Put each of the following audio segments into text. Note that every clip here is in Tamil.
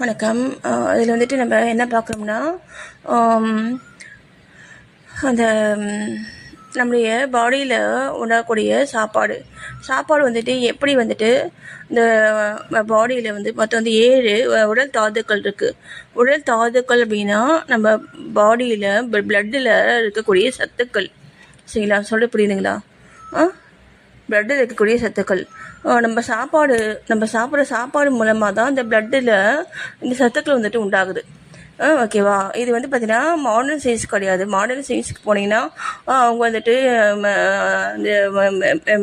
வணக்கம். இதில் வந்துட்டு நம்ம என்ன பார்க்குறோம்னா, அந்த நம்முடைய பாடியில் உண்ணக்கூடிய சாப்பாடு வந்துட்டு எப்படி வந்துட்டு இந்த பாடியில் வந்து மொத்தம் வந்து 7 உடல் தாதுக்கள் இருக்குது. உடல் தாதுக்கள் அப்படின்னா நம்ம பாடியில் பிளட்டில் இருக்கக்கூடிய சத்துக்கள். சரிங்களா? சொல்ல புரியுதுங்களா? பிளட்டில் இருக்கக்கூடிய சத்துக்கள் நம்ம சாப்பிட்ற சாப்பாடு மூலமாக தான் இந்த பிளட்டில் இந்த சத்துக்கள் வந்துட்டு உண்டாகுது. ஓகேவா? இது வந்து பார்த்திங்கன்னா மாடர்ன் சயின்ஸ் கிடையாது. மாடர்ன் சயின்ஸுக்கு போனீங்கன்னா அவங்க வந்துட்டு இந்த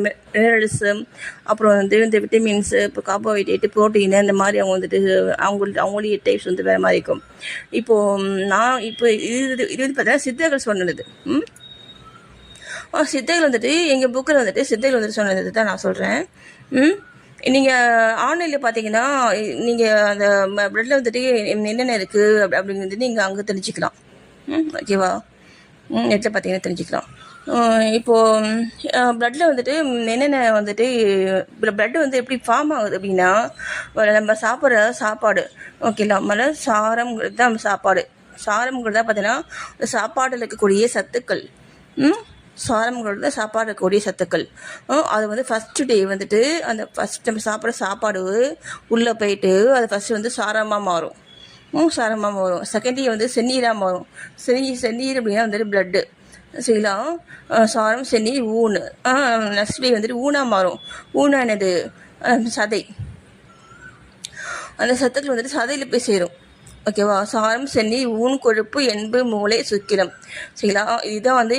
மினரல்ஸு, அப்புறம் வந்து இந்த விட்டமின்ஸு, இப்போ கார்போஹைட்ரேட்டு, ப்ரோட்டீனு, இந்த மாதிரி அவங்க வந்துட்டு அவங்களுடைய டைப்ஸ் வந்து வேறு மாதிரி இருக்கும். இப்போ இது வந்து பார்த்தீங்கன்னா சித்தர்கள் சொன்னது. சித்தைகள் வந்துட்டு எங்கள் புக்கில் வந்துட்டு சித்தைகள் வந்துட்டு சொன்னது தான் நான் சொல்கிறேன். நீங்கள் ஆன்லைனில் பார்த்தீங்கன்னா நீங்கள் அந்த ப்ளட்டில் வந்துட்டு என்னென்ன இருக்குது அப்படிங்கிறது நீங்கள் அங்கே தெரிஞ்சுக்கலாம். ஓகேவா? நெட்டில் பார்த்தீங்கன்னா தெரிஞ்சுக்கலாம். இப்போது ப்ளட்டில் வந்துட்டு என்னென்ன வந்துட்டு ப்ளட்டு வந்து எப்படி ஃபார்ம் ஆகுது அப்படின்னா, நம்ம சாப்பிட்ற சாப்பாடு ஓகேங்களா, முதல்ல சாரம்ங்கிறது தான் சாரம்ங்கிறது தான் பார்த்தீங்கன்னா சாப்பாட்டில் இருக்கக்கூடிய சத்துக்கள். சாரம்ங்கிறது சாப்பாடு இருக்கக்கூடிய சத்துக்கள். அது வந்து ஃபஸ்ட்டு டே வந்துட்டு அந்த ஃபஸ்ட் நம்ம சாப்பிட்ற சாப்பாடு உள்ளே போயிட்டு அது ஃபஸ்ட்டு வந்து சாரமாக மாறும். செகண்ட் டே வந்து செந்நீராக மாறும். செந்நீர் அப்படின்னா வந்துட்டு பிளட்டு. சரிங்களா? சாரம், செந்நீர், ஊன். நெக்ஸ்ட் டே வந்துட்டு ஊனாக மாறும். ஊனா என்னது? சதை. அந்த சத்துக்கள் வந்துட்டு சதையில் போய் சேரும். ஓகேவா? சாரம், செந்நீர், ஊன், கொழுப்பு, எண்பு, மூளை, சுக்கிலம். சரிங்களா? இதுதான் வந்து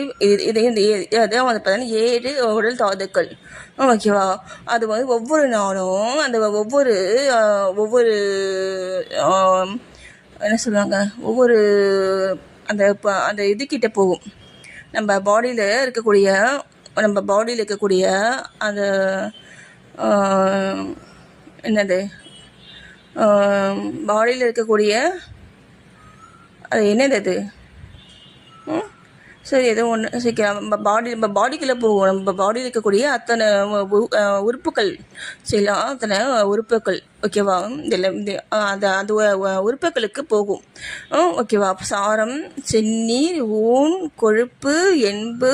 இதான் வந்து பார்த்தீங்கன்னா 7 உடல் தாதுக்கள். ஓகேவா? அது வந்து ஒவ்வொரு நாளும் அந்த ஒவ்வொரு என்ன சொல்லுவாங்க, ஒவ்வொரு அந்த இதுக்கிட்ட போகும். நம்ம பாடியில் இருக்கக்கூடிய அந்த என்னது பாடியில் இருக்கக்கூடிய அது என்னது அது சரி ஏதோ ஒன்று சீக்கிரம் நம்ம பாடிக்குள்ளே போகும். நம்ம பாடியில் இருக்கக்கூடிய அத்தனை உறுப்புகள். சரிங்களா? அத்தனை உறுப்புகள். ஓகேவா? அந்த உறுப்புகளுக்கு போகும். ஓகேவா? சாரம், செந்நீர், ஊன், கொழுப்பு, எண்பு,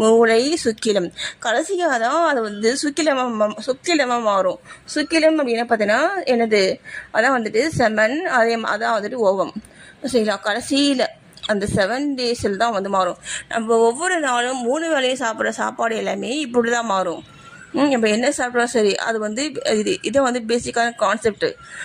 மூளை, சுக்கிலம். கடைசியாக தான் அது வந்து சுக்கிலமாக மாறும். சுக்கிலம் அப்படின்னா பார்த்தீங்கன்னா என்னது? அதான் வந்துட்டு செமன், அதான் வந்துட்டு ஓவம். சரிங்களா? கடைசியில் அந்த 7 டேஸில் தான் வந்து மாறும். நம்ம ஒவ்வொரு நாளும் 3 வேளையும் சாப்பிட்ற சாப்பாடு எல்லாமே இப்படி தான் மாறும். நம்ம என்ன சாப்பிட்றோம் சரி, அது வந்து இதை வந்து பேசிக்கான கான்செப்ட்.